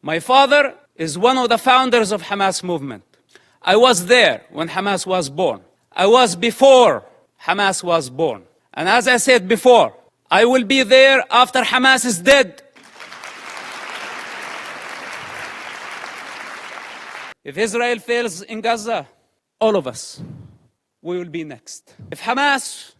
My father is one of the founders of Hamas movement. I was there when Hamas was born. I was before Hamas was born. And as I said before, I will be there after Hamas is dead. If Israel fails in Gaza, all of us, we will be next. If Hamas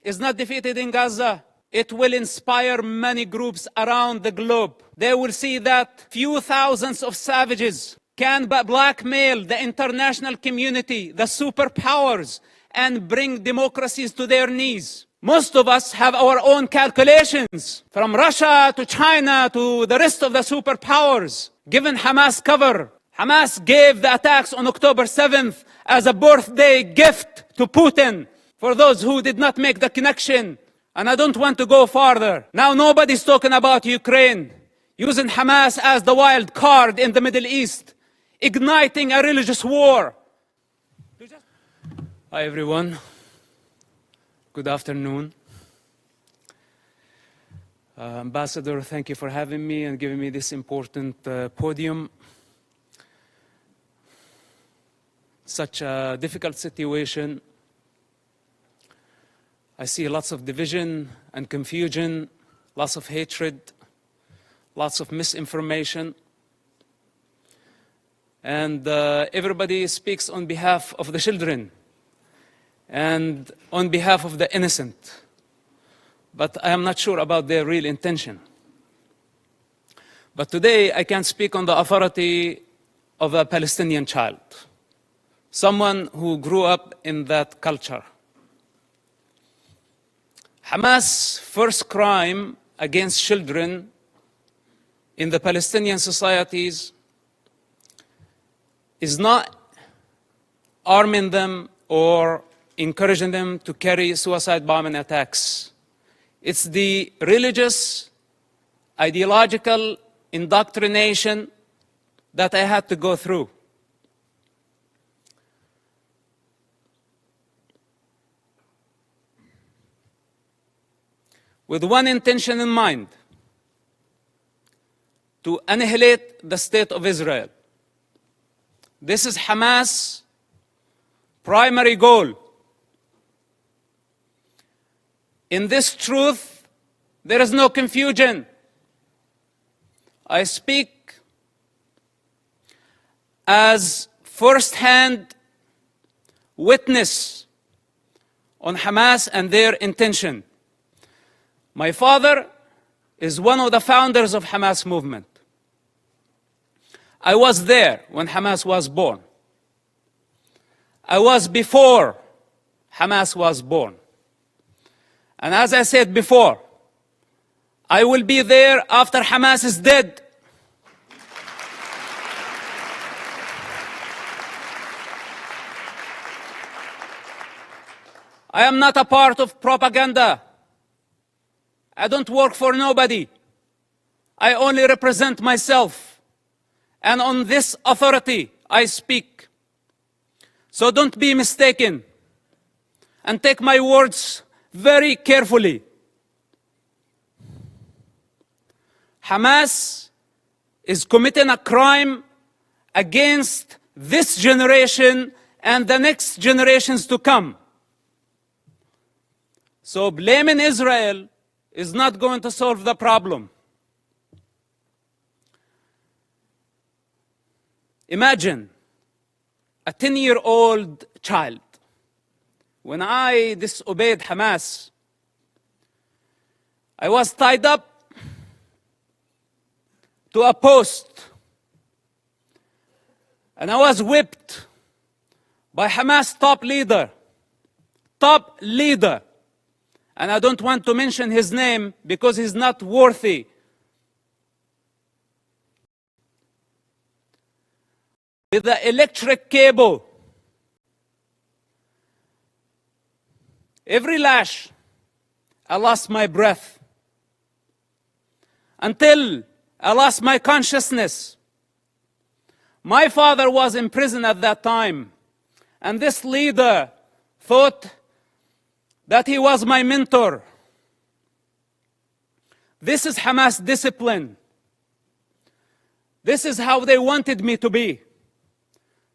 is not defeated in Gaza, it will inspire many groups around the globe. They will see that few thousands of savages can blackmail the international community, the superpowers, and bring democracies to their knees. Most of us have our own calculations, from Russia to China to the rest of the superpowers. Given Hamas cover, Hamas gave the attacks on October 7th as a birthday gift to Putin. For those who did not make the connection, and I don't want to go farther. Now nobody's talking about Ukraine, using Hamas as the wild card in the Middle East, igniting a religious war. Hi everyone, good afternoon. Ambassador, thank you for having me and giving me this important podium. Such a difficult situation. I see lots of division and confusion, lots of hatred, lots of misinformation. And everybody speaks on behalf of the children and on behalf of the innocent. But I am not sure about their real intention. But today I can speak on the authority of a Palestinian child, someone who grew up in that culture. Hamas' first crime against children in the Palestinian societies is not arming them or encouraging them to carry suicide bombing attacks. It's the religious, ideological indoctrination that I had to go through. With one intention in mind: to annihilate the state of Israel. This is Hamas' primary goal. In this truth, there is no confusion. I speak as first-hand witness on Hamas and their intention. My father is one of the founders of Hamas movement. I was there when Hamas was born. I was before Hamas was born. And as I said before, I will be there after Hamas is dead. I am not a part of propaganda. I don't work for nobody. I only represent myself. And on this authority, I speak. So don't be mistaken. And take my words very carefully. Hamas is committing a crime against this generation and the next generations to come. So blaming Israel is not going to solve the problem. Imagine a 10-year-old child. When I disobeyed Hamas, I was tied up to a post and I was whipped by Hamas top leader. And I don't want to mention his name because he's not worthy. With the electric cable. Every lash, I lost my breath. Until I lost my consciousness. My father was in prison at that time. And this leader thought that he was my mentor. This is Hamas discipline. This is how they wanted me to be.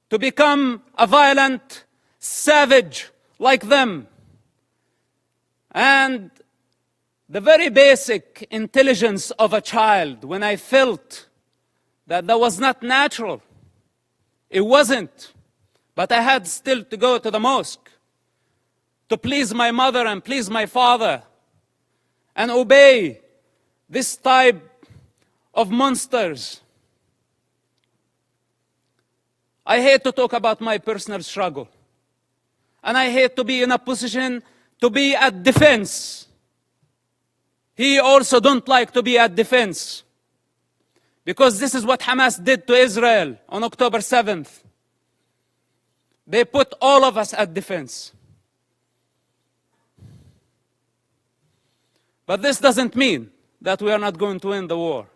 To become a violent savage like them. And the very basic intelligence of a child, when I felt that was not natural, it wasn't. But I had still to go to the mosque to please my mother and please my father and obey this type of monsters. I hate to talk about my personal struggle. And I hate to be in a position to be at defense. He also don't like to be at defense. Because this is what Hamas did to Israel on October 7th. They put all of us at defense. But this doesn't mean that we are not going to win the war.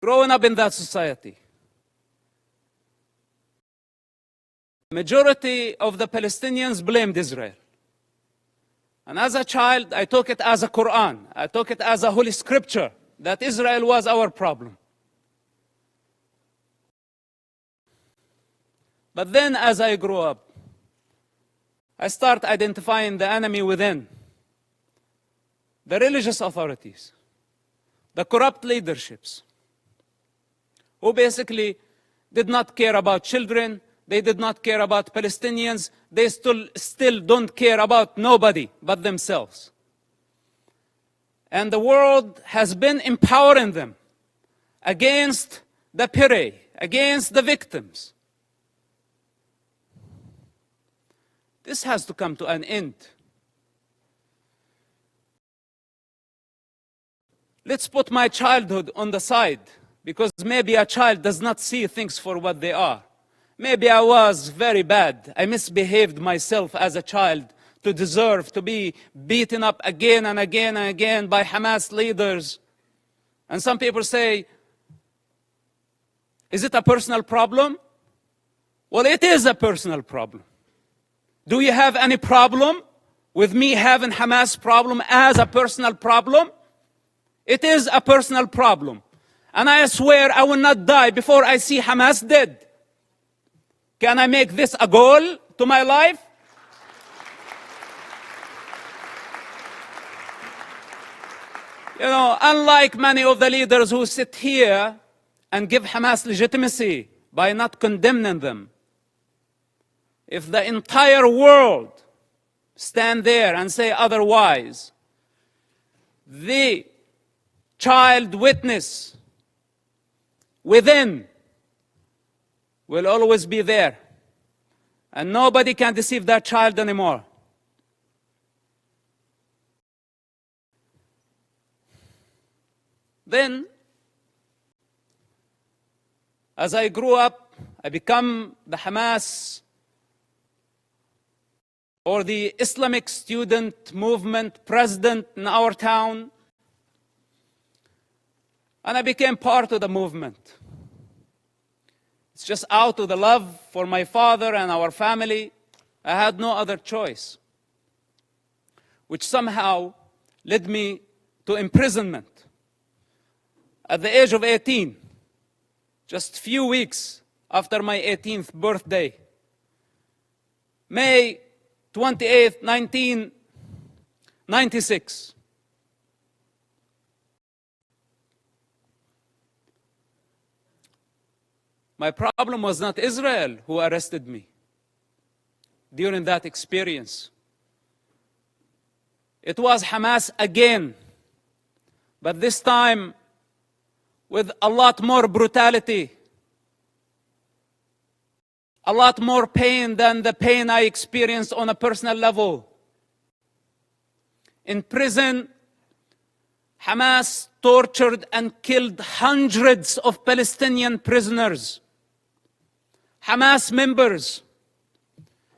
Growing up in that society, majority of the Palestinians blamed Israel. And as a child, I took it as a Quran. I took it as a holy scripture that Israel was our problem. But then as I grew up, I start identifying the enemy within. The religious authorities, the corrupt leaderships, who basically did not care about children, they did not care about Palestinians, they still don't care about nobody but themselves. And the world has been empowering them against the prey, against the victims. This has to come to an end. Let's put my childhood on the side, because maybe a child does not see things for what they are. Maybe I was very bad. I misbehaved myself as a child to deserve to be beaten up again and again and again by Hamas leaders. And some people say, is it a personal problem? Well, it is a personal problem. Do you have any problem with me having Hamas problem as a personal problem? It is a personal problem. And I swear I will not die before I see Hamas dead. Can I make this a goal to my life? You know, unlike many of the leaders who sit here and give Hamas legitimacy by not condemning them, if the entire world stand there and say otherwise, the child witness within will always be there. And nobody can deceive that child anymore. Then, as I grew up, I become the Hamas or the Islamic student movement president in our town. And I became part of the movement. It's just out of the love for my father and our family. I had no other choice, which somehow led me to imprisonment. At the age of 18, just a few weeks after my 18th birthday, May 28, 1996. My problem was not Israel who arrested me during that experience. It was Hamas again, but this time with a lot more brutality, a lot more pain than the pain I experienced on a personal level. In prison, Hamas tortured and killed hundreds of Palestinian prisoners, Hamas members,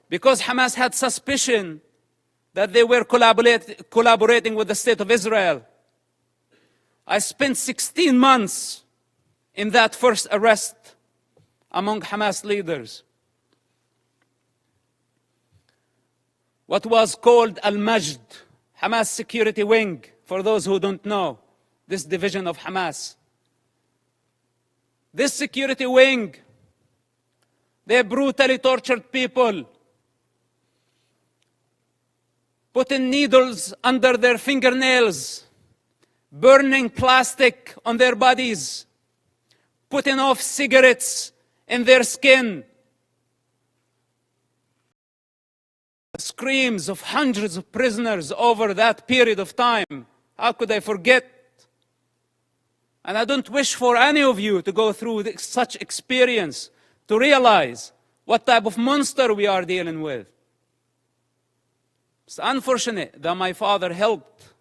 because Hamas had suspicion that they were collaborating with the State of Israel. I spent 16 months in that first arrest among Hamas leaders. what was called Al-Majd, Hamas security wing, for those who don't know, this division of Hamas. This security wing, they brutally tortured people, putting needles under their fingernails, burning plastic on their bodies, putting off cigarettes in their skin. The screams of hundreds of prisoners over that period of time. How could I forget? And I don't wish for any of you to go through such experience to realize what type of monster we are dealing with. It's unfortunate that my father helped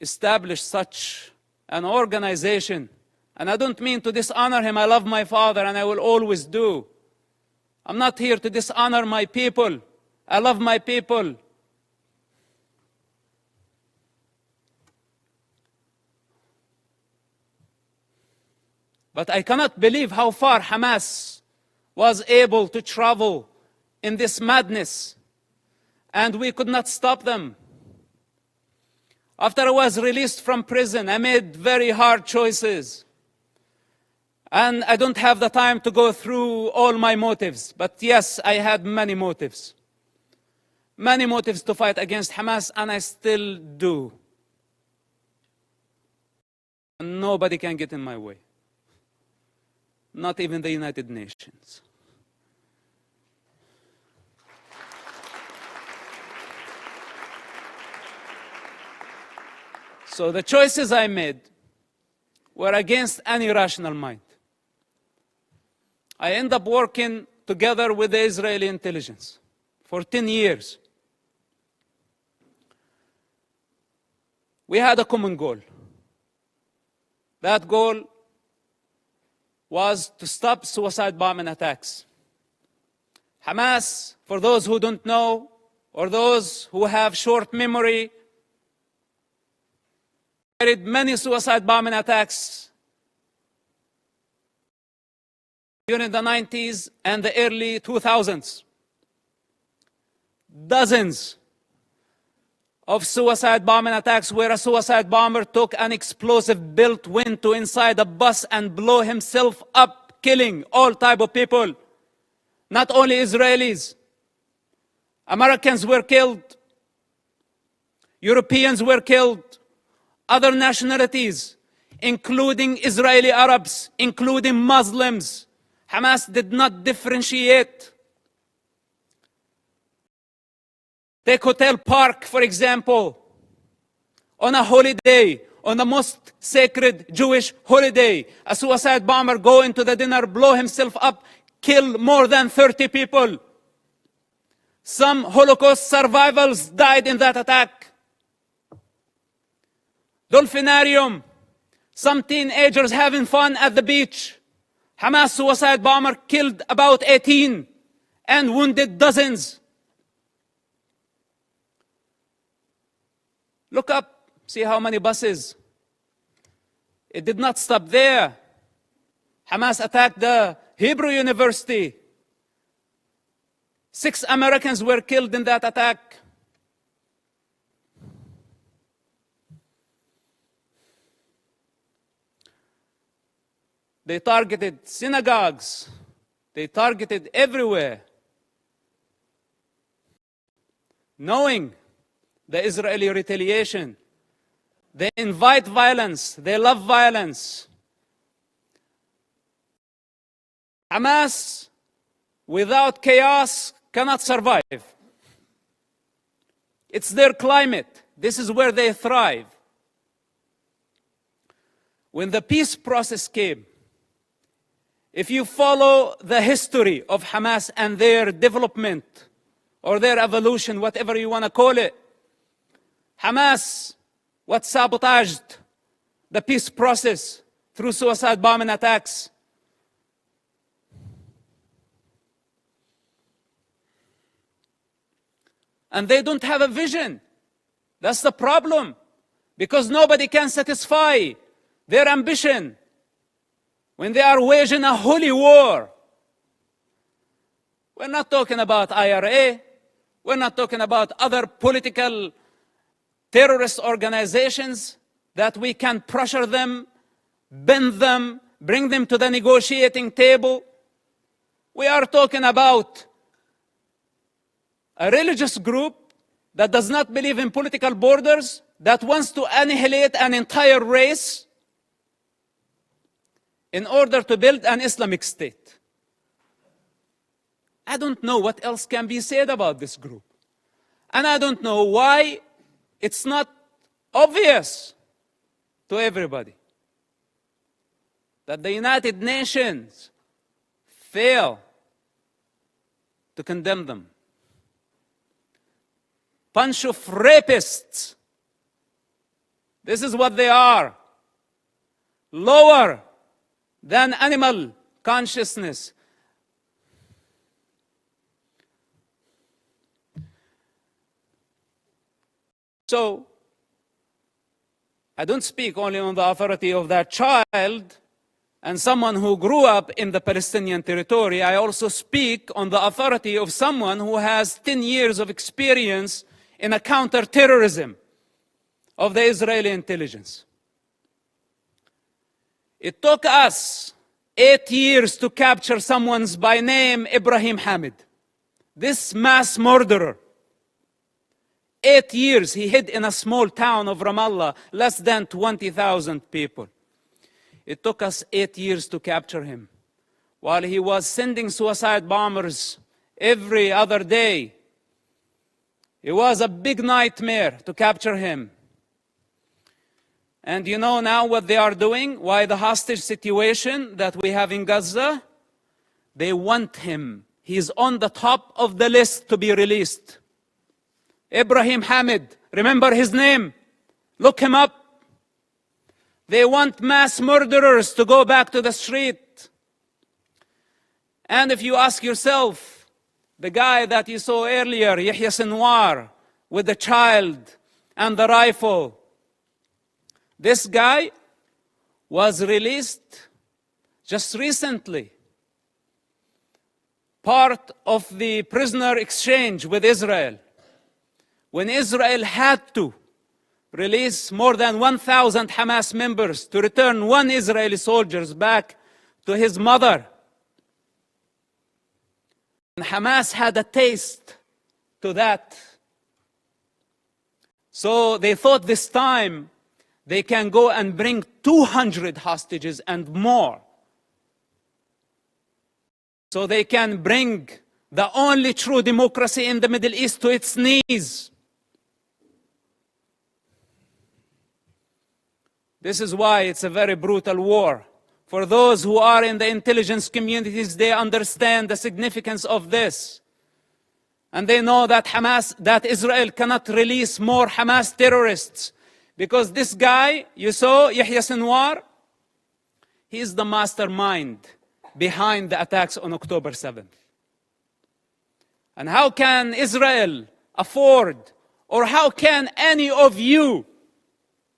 establish such an organization. And I don't mean to dishonor him. I love my father and I will always do. I'm not here to dishonor my people. I love my people. But I cannot believe how far Hamas was able to travel in this madness, and we could not stop them. After I was released from prison, I made very hard choices. And I don't have the time to go through all my motives, but yes, I had many motives. Many motives to fight against Hamas, and I still do. And nobody can get in my way. Not even the United Nations. So the choices I made were against any rational mind. I ended up working together with the Israeli intelligence for 10 years. We had a common goal. That goal was to stop suicide bombing attacks. Hamas, for those who don't know, or those who have short memory, carried many suicide bombing attacks during the 90s and the early 2000s. Dozens of suicide bombing attacks where a suicide bomber took an explosive built went to inside a bus and blew himself up, killing all type of people. Not only Israelis. Americans were killed. Europeans were killed. Other nationalities, including Israeli Arabs, including Muslims. Hamas did not differentiate. Take Hotel Park, for example. On a holiday, on the most sacred Jewish holiday, a suicide bomber go into the dinner, blow himself up, kill more than 30 people. Some Holocaust survivors died in that attack. Dolphinarium, some teenagers having fun at the beach. Hamas suicide bomber killed about 18 and wounded dozens. Look up, see how many buses. It did not stop there. Hamas attacked the Hebrew University. 6 Americans were killed in that attack. They targeted synagogues. They targeted everywhere. Knowing the Israeli retaliation, they invite violence. They love violence. Hamas, without chaos, cannot survive. It's their climate. This is where they thrive. When the peace process came, if you follow the history of Hamas and their development or their evolution, whatever you want to call it, Hamas, what sabotaged the peace process through suicide bombing attacks. And they don't have a vision. That's the problem. Because nobody can satisfy their ambition when they are waging a holy war. We're not talking about IRA. We're not talking about other political terrorist organizations that we can pressure them, bend them, bring them to the negotiating table. We are talking about a religious group that does not believe in political borders, that wants to annihilate an entire race in order to build an Islamic state. I don't know what else can be said about this group. And I don't know why it's not obvious to everybody that the United Nations fail to condemn them. Bunch of rapists. This is what they are. Lower than animal consciousness. So, I don't speak only on the authority of that child and someone who grew up in the Palestinian territory. I also speak on the authority of someone who has 10 years of experience in a counterterrorism of the Israeli intelligence. It took us 8 years to capture someone by name Ibrahim Hamid. This mass murderer. 8 years he hid in a small town of Ramallah, less than 20,000 people. It took us 8 years to capture him, while he was sending suicide bombers every other day. It was a big nightmare to capture him. And you know now what they are doing? Why the hostage situation that we have in Gaza? They want him. He's on the top of the list to be released. Ibrahim Hamid, remember his name? Look him up. They want mass murderers to go back to the street. And if you ask yourself, the guy that you saw earlier, Yahya Sinwar, with the child and the rifle, this guy was released just recently, part of the prisoner exchange with Israel. When Israel had to release more than 1,000 Hamas members to return one Israeli soldier back to his mother. And Hamas had a taste to that. So they thought this time they can go and bring 200 hostages and more. So they can bring the only true democracy in the Middle East to its knees. This is why it's a very brutal war. For those who are in the intelligence communities, they understand the significance of this. And they know that that Israel cannot release more Hamas terrorists. Because this guy, you saw, Yahya Sinwar, he is the mastermind behind the attacks on October 7th. And how can Israel afford, or how can any of you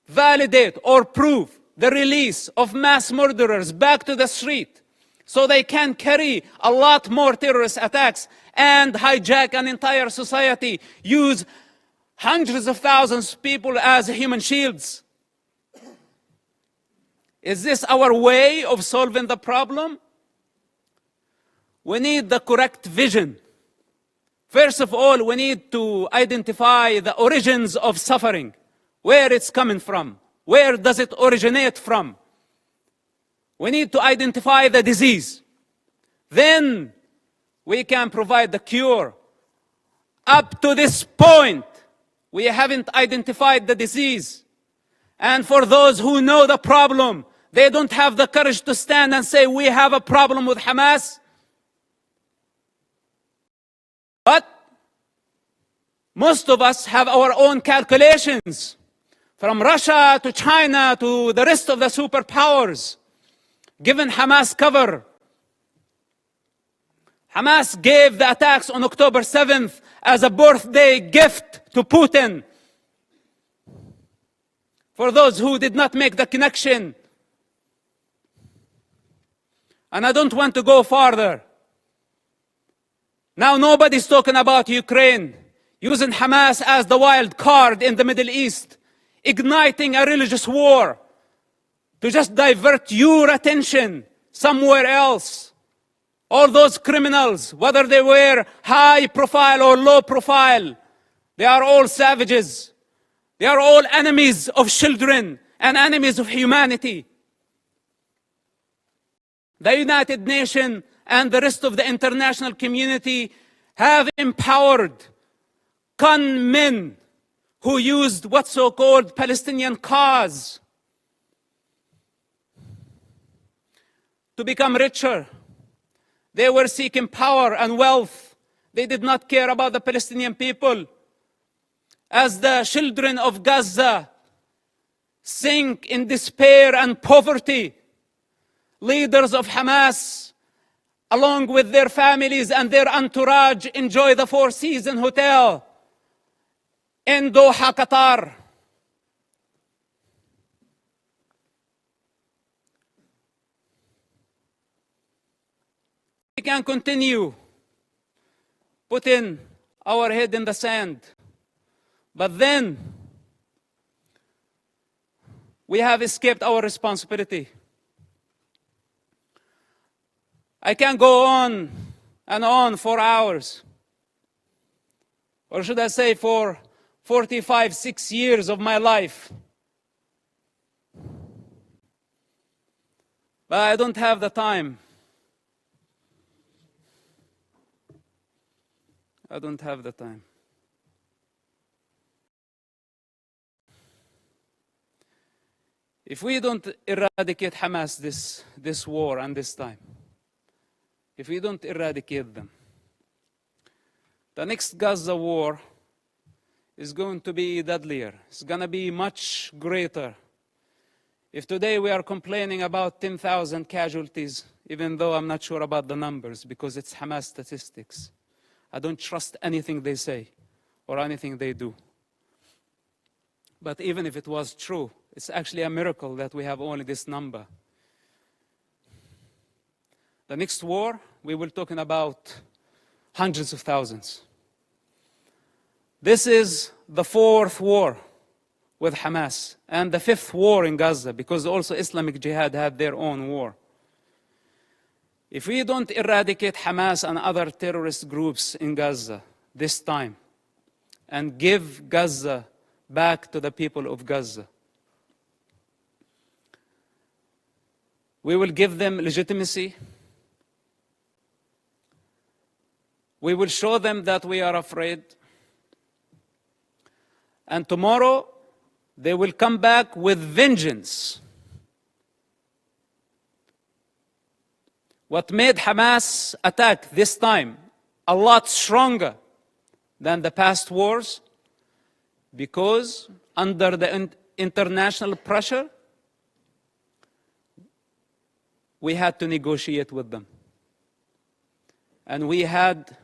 validate or prove the release of mass murderers back to the street so they can carry a lot more terrorist attacks and hijack an entire society, use hundreds of thousands of people as human shields? Is this our way of solving the problem? We need the correct vision. First of all, we need to identify the origins of suffering, where it's coming from, where does it originate from. We need to identify the disease. Then we can provide the cure. Up to this point, we haven't identified the disease. And for those who know the problem, they don't have the courage to stand and say, we have a problem with Hamas. But most of us have our own calculations. From Russia to China to the rest of the superpowers, given Hamas cover. Hamas gave the attacks on October 7th as a birthday gift to Putin. For those who did not make the connection. And I don't want to go farther. Now nobody's talking about Ukraine. using Hamas as the wild card in the Middle East, igniting a religious war to just divert your attention somewhere else. All those criminals, whether they were high profile or low profile, they are all savages. They are all enemies of children and enemies of humanity. The United Nations and the rest of the international community have empowered con men who used what's so-called Palestinian cause to become richer. They were seeking power and wealth. They did not care about the Palestinian people. As the children of Gaza sink in despair and poverty, leaders of Hamas, along with their families and their entourage, enjoy the Four Seasons Hotel in Doha, Qatar. We can continue putting our head in the sand, but then we have escaped our responsibility. I can go on and on for hours, or should I say for 45, 6 years of my life. But I don't have the time. I don't have the time. If we don't eradicate Hamas this war and this time, if we don't eradicate them, the next Gaza war is going to be deadlier. It's going to be much greater. If today we are complaining about 10,000 casualties, even though I'm not sure about the numbers because it's Hamas statistics, I don't trust anything they say or anything they do. But even if it was true, it's actually a miracle that we have only this number. The next war, we will talking about hundreds of thousands. This is the fourth war with Hamas and the fifth war in Gaza, because also Islamic Jihad had their own war. If we don't eradicate Hamas and other terrorist groups in Gaza this time and give Gaza back to the people of Gaza, we will give them legitimacy. We will show them that we are afraid. And tomorrow, they will come back with vengeance. What made Hamas attack this time a lot stronger than the past wars, because under the international pressure, we had to negotiate with them. And we had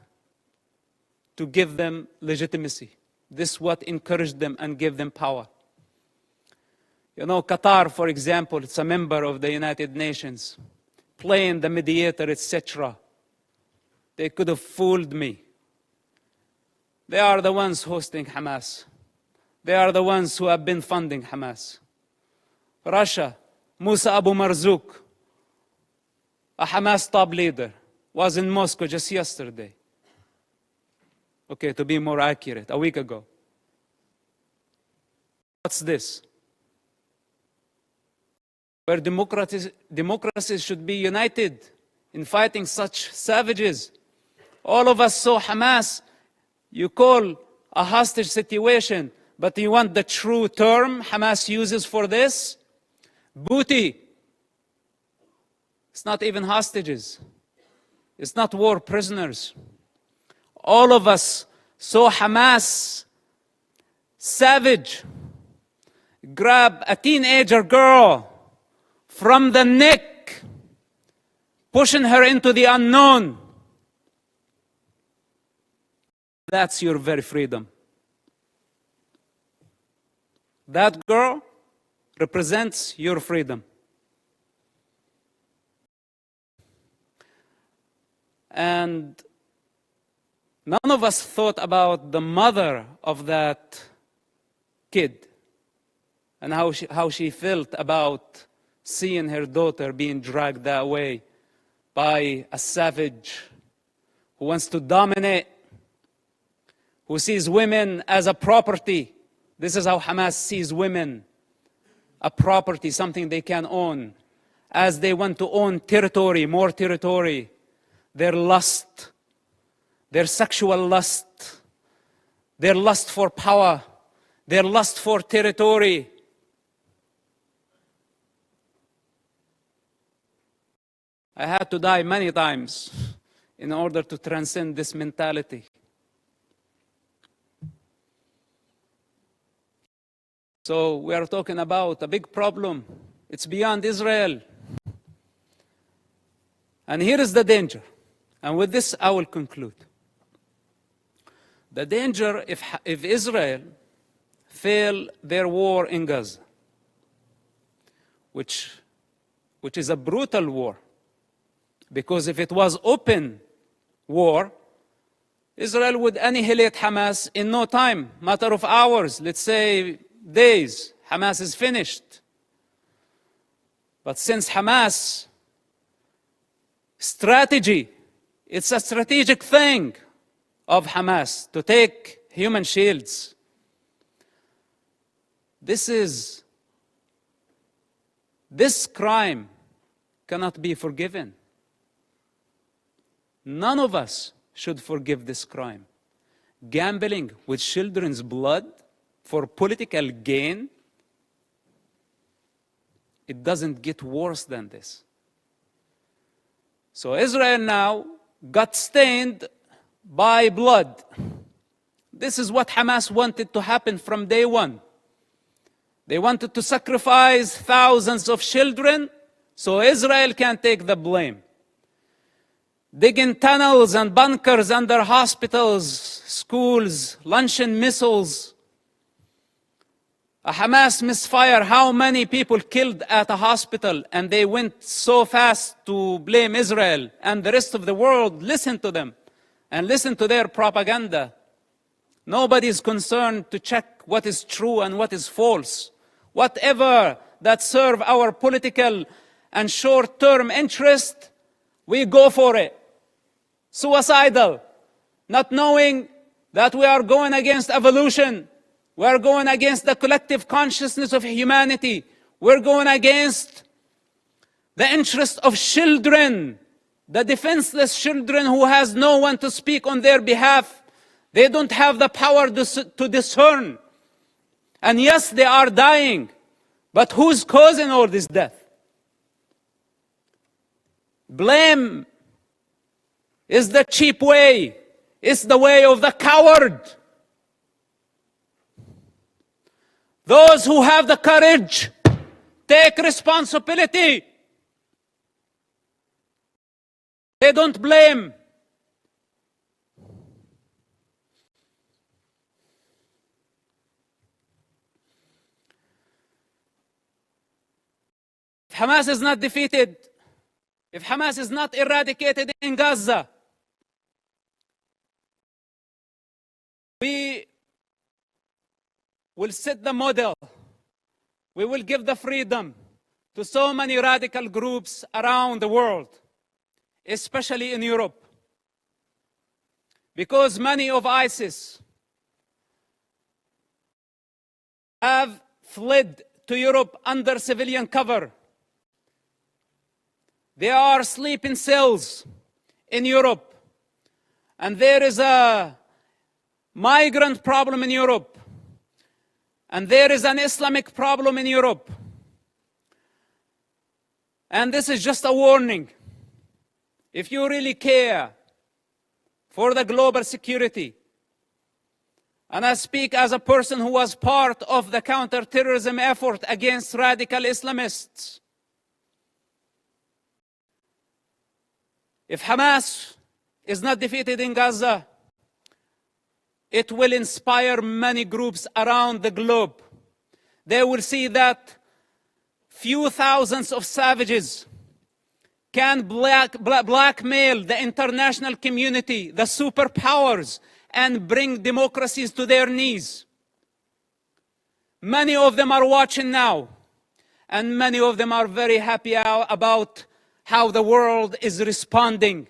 to give them legitimacy. This is what encouraged them and gave them power. You know, Qatar, for example, it's a member of the United Nations, playing the mediator, etc. They could have fooled me. They are the ones hosting Hamas. They are the ones who have been funding Hamas. Russia, Musa Abu Marzouk, a Hamas top leader, was in Moscow just yesterday. Okay, to be more accurate, a week ago. What's this? Where democracies should be united in fighting such savages. All of us saw Hamas, you call a hostage situation, but you want the true term Hamas uses for this? Booty. It's not even hostages. It's not war prisoners. All of us saw Hamas, savage, grab a teenager girl from the neck, pushing her into the unknown. That's your very freedom. That girl represents your freedom. And None of us thought about the mother of that kid and how she felt about seeing her daughter being dragged that way by a savage who wants to dominate, who sees women as a property. This is how Hamas sees women, a property, something they can own. As they want to own territory, more territory, their lust, their sexual lust, their lust for power, their lust for territory. I had to die many times in order to transcend this mentality. So we are talking about a big problem. It's beyond Israel. And here is the danger. And with this, I will conclude. The danger if Israel fail their war in Gaza, which is a brutal war, because if it was open war, Israel would annihilate Hamas in no time, matter of hours, let's say days. Hamas is finished. But since Hamas strategy, it's a strategic thing of Hamas to take human shields. This crime cannot be forgiven. None of us should forgive this crime. Gambling with children's blood for political gain, it doesn't get worse than this. So Israel now got stained by blood. This is what Hamas wanted to happen from day one. They wanted to sacrifice thousands of children so Israel can take the blame. Digging tunnels and bunkers under hospitals, schools, launching missiles. A Hamas misfire, how many people killed at a hospital, and they went so fast to blame Israel, and the rest of the world listened to them and listened to their propaganda. Nobody is concerned to check what is true and what is false. Whatever that serve our political and short-term interest, we go for it. Suicidal, not knowing that we are going against evolution. We are going against the collective consciousness of humanity. We're going against the interest of children, the defenseless children who has no one to speak on their behalf. They don't have the power to discern. And yes, they are dying. But who's causing all this death? Blame is the cheap way. It's the way of the coward. Those who have the courage take responsibility. They don't blame. If Hamas is not defeated, if Hamas is not eradicated in Gaza, we will set the model. We will give the freedom to so many radical groups around the world, especially in Europe. Because many of ISIS have fled to Europe under civilian cover. They are sleeping cells in Europe. And there is a migrant problem in Europe. And there is an Islamic problem in Europe. And this is just a warning. If you really care for the global security, and I speak as a person who was part of the counterterrorism effort against radical Islamists, if Hamas is not defeated in Gaza, it will inspire many groups around the globe. They will see that few thousands of savages can blackmail the international community, the superpowers, and bring democracies to their knees. Many of them are watching now, and many of them are very happy about how the world is responding.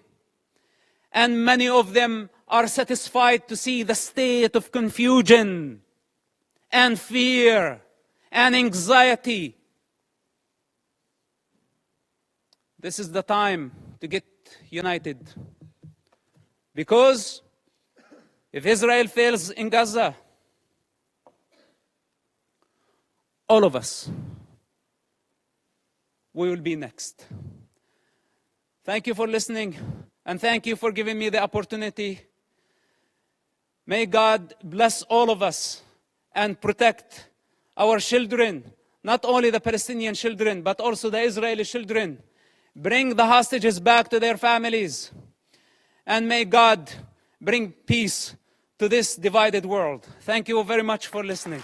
And many of them are satisfied to see the state of confusion and fear and anxiety. This is the time to get united. Because if Israel fails in Gaza, all of us, we will be next. Thank you for listening, and thank you for giving me the opportunity. May God bless all of us and protect our children, not only the Palestinian children, but also the Israeli children. Bring the hostages back to their families. And may God bring peace to this divided world. Thank you very much for listening.